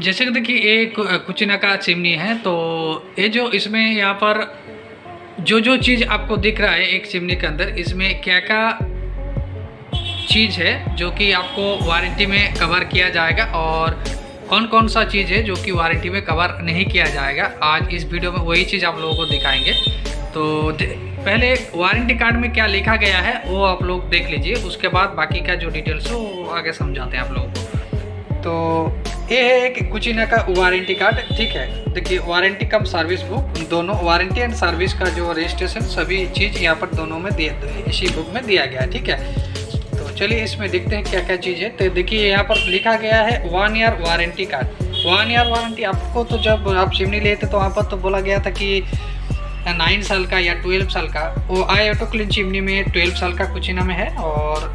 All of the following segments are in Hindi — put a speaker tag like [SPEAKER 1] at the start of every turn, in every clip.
[SPEAKER 1] जैसे कि देखिए ये कुचिना का चिमनी है, तो ये जो इसमें यहाँ पर जो चीज़ आपको दिख रहा है एक चिमनी के अंदर, इसमें क्या क्या चीज़ है जो कि आपको वारंटी में कवर किया जाएगा और कौन कौन सा चीज़ है जो कि वारंटी में कवर नहीं किया जाएगा। आज इस वीडियो में वही चीज़ आप लोगों को दिखाएंगे। तो पहले वारंटी कार्ड में क्या लिखा गया है वो आप लोग देख लीजिए, उसके बाद बाकी का जो डिटेल्स है वो आगे समझाते हैं आप लोगों को। तो ये है एक कुचिना का वारंटी कार्ड, ठीक है। देखिए वारंटी कम सर्विस बुक, दोनों वारंटी एंड सर्विस का जो रजिस्ट्रेशन सभी चीज़ यहाँ पर दोनों में इसी बुक में दिया गया है, ठीक है। तो चलिए इसमें देखते हैं क्या क्या चीज़ है। तो देखिए यहाँ पर लिखा गया है 1 year warranty card. 1 year warranty आपको, तो जब आप चिमनी लिए थे तो वहाँ पर तो बोला गया था कि 9 साल का या 12 साल का। वो आई ऑटो क्लीन चिमनी में 12 साल का कुचिना में है और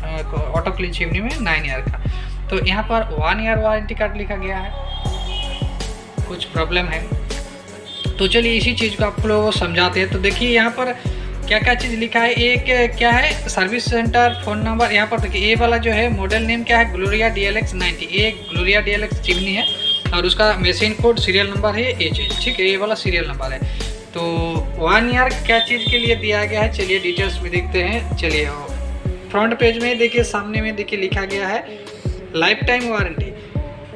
[SPEAKER 1] ऑटो क्लीन चिमनी में 9 ईयर का। तो यहाँ पर 1 ईयर वारंटी कार्ड लिखा गया है, कुछ प्रॉब्लम है। तो चलिए इसी चीज़ को आप लोगों को समझाते हैं। तो देखिए यहाँ पर क्या क्या चीज़ लिखा है। एक क्या है, सर्विस सेंटर, फ़ोन नंबर। यहाँ पर देखिए ये वाला जो है मॉडल नेम क्या है, ग्लोरिया DLX 90। ये ग्लोरिया DLX चिमनी है और उसका मशीन कोड सीरियल नंबर है ये चीज़, ठीक है। ये वाला सीरियल नंबर है। तो 1 ईयर क्या चीज़ के लिए दिया गया है, चलिए डिटेल्स में देखते हैं। चलिए फ्रंट पेज में देखिए, सामने में देखिए लिखा गया है लाइफ टाइम वारंटी।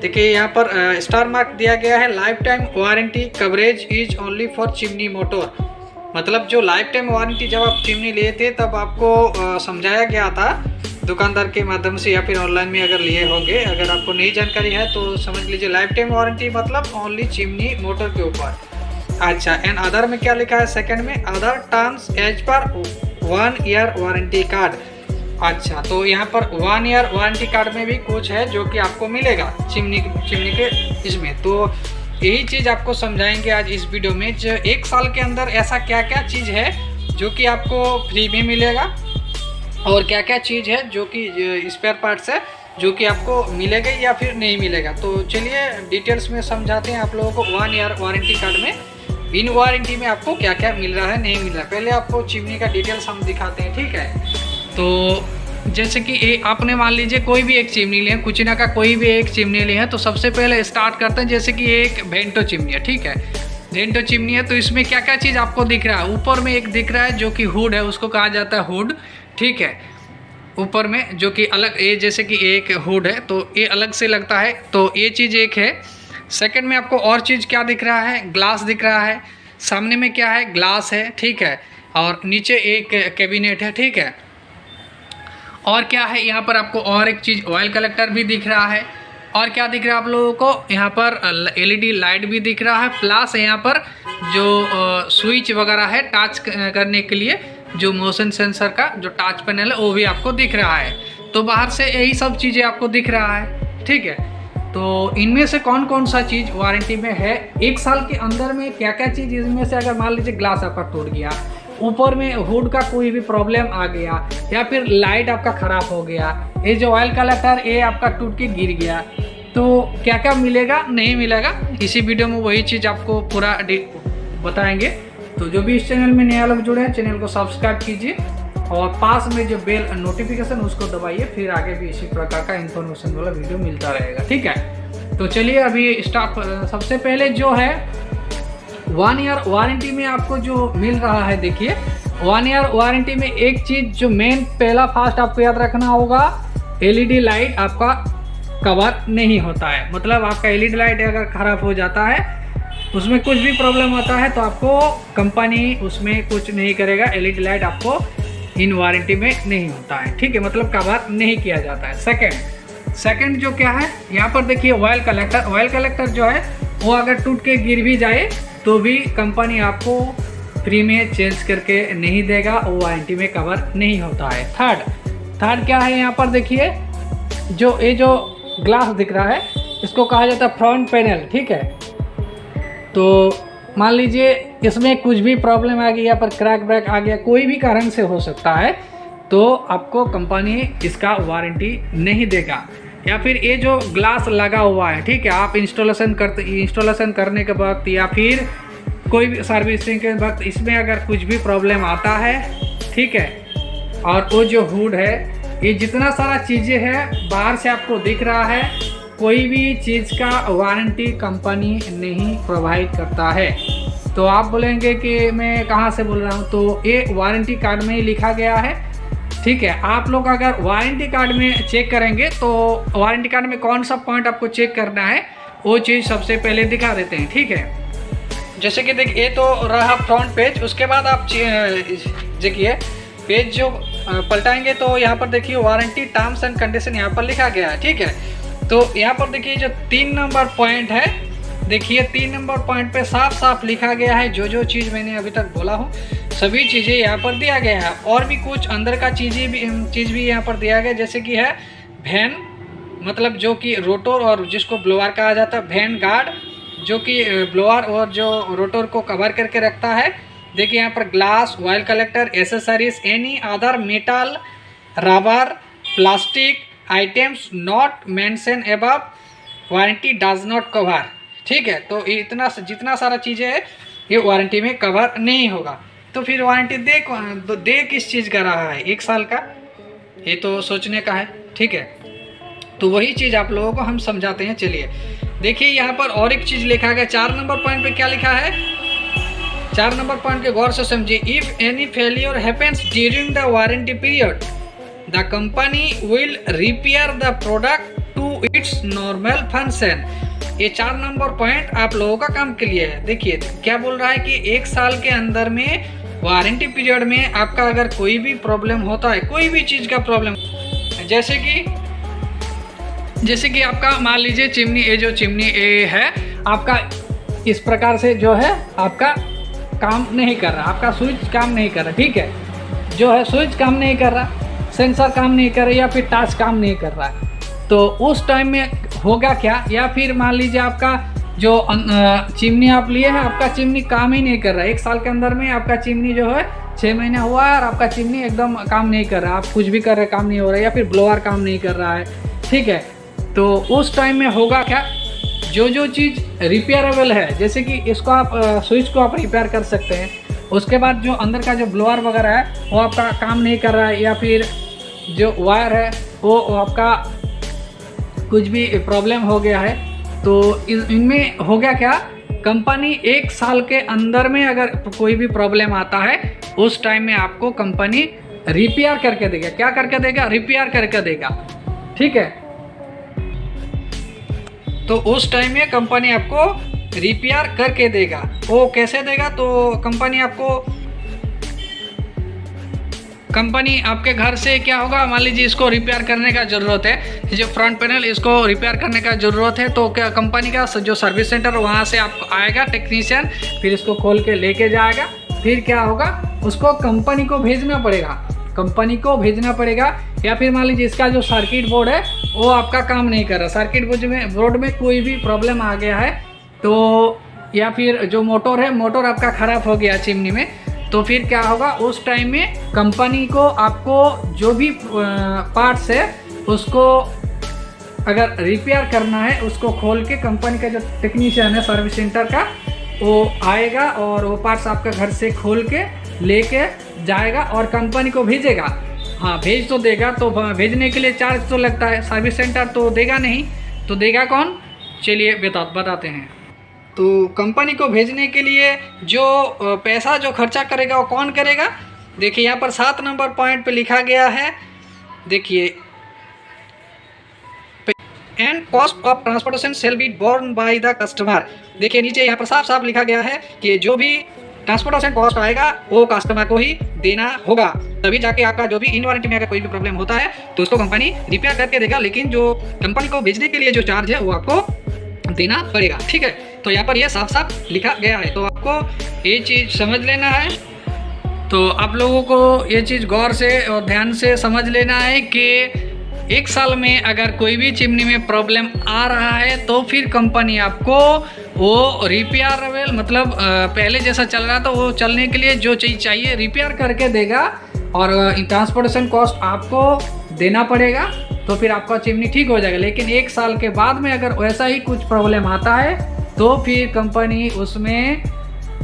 [SPEAKER 1] देखिए यहाँ पर स्टार मार्क दिया गया है, life time warranty coverage is only for chimney motor. मतलब जो लाइफ टाइम वारंटी जब आप चिमनी लिए थे तब आपको समझाया गया था दुकानदार के माध्यम से या फिर ऑनलाइन में अगर लिए होंगे। अगर आपको नई जानकारी है तो समझ लीजिए लाइफ टाइम वारंटी मतलब ओनली चिमनी मोटर के ऊपर। अच्छा, एंड अदर में क्या लिखा है सेकंड में, other terms as per 1 year warranty card. अच्छा, तो यहाँ पर 1 ईयर वारंटी कार्ड में भी कुछ है जो कि आपको मिलेगा चिमनी के इसमें। तो यही चीज़ आपको समझाएंगे आज इस वीडियो में। जो 1 साल के अंदर ऐसा क्या क्या चीज़ है जो कि आपको फ्री में मिलेगा और क्या क्या चीज़ है जो कि स्पेयर पार्ट्स है जो कि आपको मिलेगा या फिर नहीं मिलेगा। तो चलिए डिटेल्स में समझाते हैं आप लोगों को। 1 ईयर वारंटी कार्ड में इन वारंटी में आपको क्या क्या मिल रहा है, नहीं मिल रहा है। पहले आपको चिमनी का डिटेल्स हम दिखाते हैं, ठीक है। तो जैसे कि आपने मान लीजिए कोई भी एक चिमनी लिया, कुचिना का कोई भी एक चिमनी लिया है, तो सबसे पहले स्टार्ट करते हैं। जैसे कि एक वेंटो चिमनी है, ठीक है। वेंटो चिमनी है तो इसमें क्या क्या चीज़ आपको दिख रहा है। ऊपर में एक दिख रहा है जो कि हुड है, उसको कहा जाता है हुड, ठीक है। ऊपर में जो कि अलग, ये जैसे कि एक हुड है तो ये अलग से लगता है, तो ये चीज़ एक है। सेकंड में आपको और चीज़ क्या दिख रहा है, ग्लास दिख रहा है। सामने में क्या है, ग्लास है, ठीक है। और नीचे एक कैबिनेट है, ठीक है। और क्या है यहाँ पर आपको और एक चीज़, ऑयल कलेक्टर भी दिख रहा है। और क्या दिख रहा है आप लोगों को, यहाँ पर LED लाइट भी दिख रहा है। प्लस यहाँ पर जो स्विच वगैरह है टच करने के लिए, जो मोशन सेंसर का जो टच पैनल है वो भी आपको दिख रहा है। तो बाहर से यही सब चीज़ें आपको दिख रहा है, ठीक है। तो इनमें से कौन कौन सा चीज़ वारंटी में है, 1 साल के अंदर में क्या क्या चीज़, इसमें से अगर मान लीजिए ग्लास आपका टूट गया, ऊपर में हुड का कोई भी प्रॉब्लम आ गया या फिर लाइट आपका ख़राब हो गया, ये जो ऑयल कलेक्टर ये आपका टूट के गिर गया, तो क्या क्या मिलेगा नहीं मिलेगा, इसी वीडियो में वही चीज़ आपको पूरा बताएंगे। तो जो भी इस चैनल में नया लोग जुड़े हैं, चैनल को सब्सक्राइब कीजिए और पास में जो बेल नोटिफिकेशन उसको दबाइए, फिर आगे भी इसी प्रकार का इन्फॉर्मेशन वाला वीडियो मिलता रहेगा, ठीक है। तो चलिए अभी स्टार्ट। सबसे पहले जो है 1 ईयर वारंटी में आपको जो मिल रहा है, देखिए 1 ईयर वारंटी में एक चीज़ जो मेन पहला फास्ट आपको याद रखना होगा, LED लाइट आपका कवर नहीं होता है। मतलब आपका LED लाइट अगर ख़राब हो जाता है, उसमें कुछ भी प्रॉब्लम आता है तो आपको कंपनी उसमें कुछ नहीं करेगा। LED लाइट आपको इन वारंटी में नहीं होता है, ठीक है। मतलब कवर नहीं किया जाता है। सेकंड जो क्या है, यहाँ पर देखिए ऑयल कलेक्टर जो है वो अगर टूट के गिर भी जाए तो भी कंपनी आपको फ्री में चेंज करके नहीं देगा, वो वारंटी में कवर नहीं होता है। थर्ड क्या है, यहाँ पर देखिए जो ग्लास दिख रहा है इसको कहा जाता है फ्रंट पैनल, ठीक है। तो मान लीजिए इसमें कुछ भी प्रॉब्लम आ गई, यहाँ पर क्रैक ब्रैक आ गया, कोई भी कारण से हो सकता है, तो आपको कंपनी इसका वारंटी नहीं देगा। या फिर ये जो ग्लास लगा हुआ है, ठीक है, आप इंस्टॉलेशन करने के वक्त या फिर कोई भी सर्विसिंग के वक्त इसमें अगर कुछ भी प्रॉब्लम आता है, ठीक है, और वो जो हुड है, ये जितना सारा चीज़ें हैं बाहर से आपको दिख रहा है, कोई भी चीज़ का वारंटी कंपनी नहीं प्रोवाइड करता है। तो आप बोलेंगे कि मैं कहाँ से बोल रहा हूँ, तो ये वारंटी कार्ड में ही लिखा गया है। ठीक है, आप लोग अगर वारंटी कार्ड में चेक करेंगे तो वारंटी कार्ड में कौन सा पॉइंट आपको चेक करना है वो चीज़ सबसे पहले दिखा देते हैं। ठीक है, जैसे कि देखिए, ये तो रहा फ्रंट पेज। उसके बाद आप देखिए पेज जो पलटाएंगे तो यहाँ पर देखिए वारंटी टर्म्स एंड कंडीशन यहाँ पर लिखा गया है। ठीक है, तो यहाँ पर देखिए जो 3 नंबर पॉइंट है, देखिए 3 नंबर पॉइंट पे साफ साफ लिखा गया है जो जो चीज़ मैंने अभी तक बोला हूँ सभी चीज़ें यहाँ पर दिया गया है। और भी कुछ अंदर का चीज़ भी यहाँ पर दिया गया, जैसे कि है वैन, मतलब जो कि रोटर और जिसको ब्लोअर कहा जाता है, वैन गार्ड जो कि ब्लोअर और जो रोटर को कवर करके रखता है। देखिए यहाँ पर glass, oil collector, accessories, any other metal, rubber, plastic items not mention above warranty does not cover. ठीक है, तो इतना जितना सारा चीज़ें है ये वारंटी में कवर नहीं होगा। तो फिर वारंटी दे किस चीज़ का रहा है, 1 साल का, ये तो सोचने का है। ठीक है, तो वही चीज़ आप लोगों को हम समझाते हैं। चलिए देखिए यहाँ पर और एक चीज़ लिखा गया 4 नंबर पॉइंट पे क्या लिखा है, 4 नंबर पॉइंट के गौर से समझिए। If any failure happens during the warranty period the company will repair the product to its normal function. ये 4 नंबर पॉइंट आप लोगों का काम के लिए है। देखिए क्या बोल रहा है कि 1 साल के अंदर में वारंटी पीरियड में आपका अगर कोई भी प्रॉब्लम होता है, कोई भी चीज़ का प्रॉब्लम, जैसे कि आपका मान लीजिए चिमनी, ये जो चिमनी ये है आपका इस प्रकार से जो है आपका काम नहीं कर रहा, आपका स्विच काम नहीं कर रहा। ठीक है, जो है स्विच काम नहीं कर रहा, सेंसर काम नहीं कर रहा या फिर टच काम नहीं कर रहा है, तो उस टाइम में होगा क्या। या फिर मान लीजिए आपका जो चिमनी आप लिए हैं, आपका चिमनी काम ही नहीं कर रहा है, 1 साल के अंदर में आपका चिमनी जो है 6 महीना हुआ है और आपका चिमनी एकदम काम नहीं कर रहा, आप कुछ भी कर रहे काम नहीं हो रहा है, या फिर ब्लोअर काम नहीं कर रहा है। ठीक है, तो उस टाइम में होगा क्या, जो जो चीज़ रिपेयरेबल है, जैसे कि इसको आप स्विच को आप रिपेयर कर सकते हैं। उसके बाद जो अंदर का जो ब्लोअर वगैरह है वो आपका काम नहीं कर रहा है, या फिर जो वायर है वो आपका कुछ भी प्रॉब्लम हो गया है, तो इनमें हो गया क्या, कंपनी 1 साल के अंदर में अगर कोई भी प्रॉब्लम आता है उस टाइम में आपको कंपनी रिपेयर करके देगा। क्या करके देगा, रिपेयर करके देगा। ठीक है, तो उस टाइम में कंपनी आपको रिपेयर करके देगा। वो कैसे देगा, तो कंपनी आपके घर से क्या होगा, मान लीजिए इसको रिपेयर करने का ज़रूरत है, जो फ्रंट पैनल इसको रिपेयर करने का ज़रूरत है, तो क्या कंपनी का जो सर्विस सेंटर वहाँ से आपको आएगा टेक्नीशियन, फिर इसको खोल के लेके जाएगा। फिर क्या होगा, उसको कंपनी को भेजना पड़ेगा, या फिर मान लीजिए इसका जो सर्किट बोर्ड है वो आपका काम नहीं कर रहा, सर्किट बोर्ड में कोई भी प्रॉब्लम आ गया है, तो या फिर जो मोटर आपका ख़राब हो गया चिमनी में, तो फिर क्या होगा, उस टाइम में कंपनी को आपको जो भी पार्ट्स है उसको अगर रिपेयर करना है, उसको खोल के कंपनी का जो टेक्नीशियन है सर्विस सेंटर का वो आएगा और वो पार्ट्स आपका घर से खोल के लेके जाएगा और कंपनी को भेजेगा। हाँ, भेज तो देगा, तो भेजने के लिए चार्ज तो लगता है, सर्विस सेंटर तो देगा नहीं, तो देगा कौन, चलिए बताते हैं। तो कंपनी को भेजने के लिए जो पैसा जो खर्चा करेगा वो कौन करेगा, देखिए यहाँ पर 7 नंबर पॉइंट पे लिखा गया है। देखिए, and cost of transportation shall be borne by the customer. देखिए नीचे यहाँ पर साफ साफ लिखा गया है कि जो भी ट्रांसपोर्टेशन कॉस्ट आएगा वो कस्टमर को ही देना होगा, तभी जाके आपका जो भी इन वारंटी में अगर कोई भी प्रॉब्लम होता है तो उसको कंपनी रिपेयर करके देगा, लेकिन जो कंपनी को भेजने के लिए जो चार्ज है वो आपको देना पड़ेगा। ठीक है, तो यहाँ पर ये साफ साफ लिखा गया है, तो आपको ये चीज़ समझ लेना है। तो आप लोगों को ये चीज़ गौर से और ध्यान से समझ लेना है कि 1 साल में अगर कोई भी चिमनी में प्रॉब्लम आ रहा है तो फिर कंपनी आपको वो रिपेयरेबल, मतलब पहले जैसा चल रहा था वो चलने के लिए जो चीज़ चाहिए रिपेयर करके देगा, और ट्रांसपोर्टेशन कॉस्ट आपको देना पड़ेगा, तो फिर आपका चिमनी ठीक हो जाएगा। लेकिन 1 साल के बाद में अगर वैसा ही कुछ प्रॉब्लम आता है तो फिर कंपनी उसमें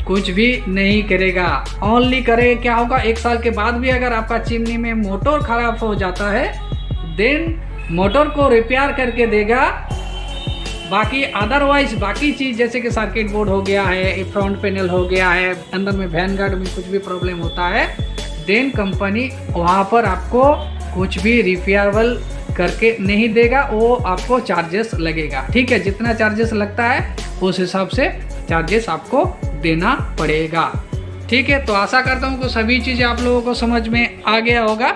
[SPEAKER 1] कुछ भी नहीं करेगा, ओनली करेगा क्या होगा, 1 साल के बाद भी अगर आपका चिमनी में मोटर ख़राब हो जाता है देन मोटर को रिपेयर करके देगा, बाकी अदरवाइज बाकी चीज़ जैसे कि सर्किट बोर्ड हो गया है, फ्रंट पैनल हो गया है, अंदर में वैन गार्ड में कुछ भी प्रॉब्लम होता है, देन कंपनी वहाँ पर आपको कुछ भी रिपेयरेबल करके नहीं देगा, वो आपको चार्जेस लगेगा। ठीक है, जितना चार्जेस लगता है उस हिसाब से चार्जेस आपको देना पड़ेगा। ठीक है, तो आशा करता हूँ कि सभी चीज़ें आप लोगों को समझ में आ गया होगा।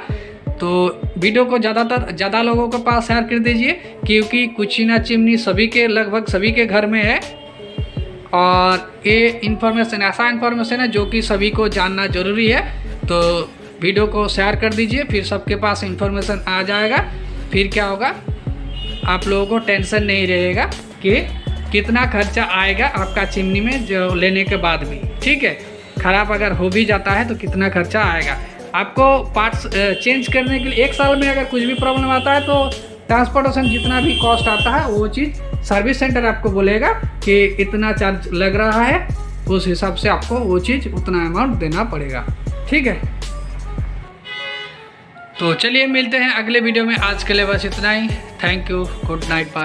[SPEAKER 1] तो वीडियो को ज़्यादा लोगों के पास शेयर कर दीजिए, क्योंकि कुचीना चिमनी सभी के लगभग सभी के घर में है, और ये इन्फॉर्मेशन ऐसा इन्फॉर्मेशन है जो कि सभी को जानना ज़रूरी है। तो वीडियो को शेयर कर दीजिए, फिर सबके पास इन्फॉर्मेशन आ जाएगा। फिर क्या होगा, आप लोगों को टेंशन नहीं रहेगा कि कितना खर्चा आएगा आपका चिमनी में जो लेने के बाद भी। ठीक है, ख़राब अगर हो भी जाता है तो कितना खर्चा आएगा। आपको पार्ट्स चेंज करने के लिए 1 साल में अगर कुछ भी प्रॉब्लम आता है तो ट्रांसपोर्टेशन जितना भी कॉस्ट आता है वो चीज़ सर्विस सेंटर आपको बोलेगा कि इतना चार्ज लग रहा है, उस हिसाब से आपको वो चीज़ उतना अमाउंट देना पड़ेगा। ठीक है, तो चलिए मिलते हैं अगले वीडियो में। आज के लिए बस इतना ही। Thank you, good night, bye.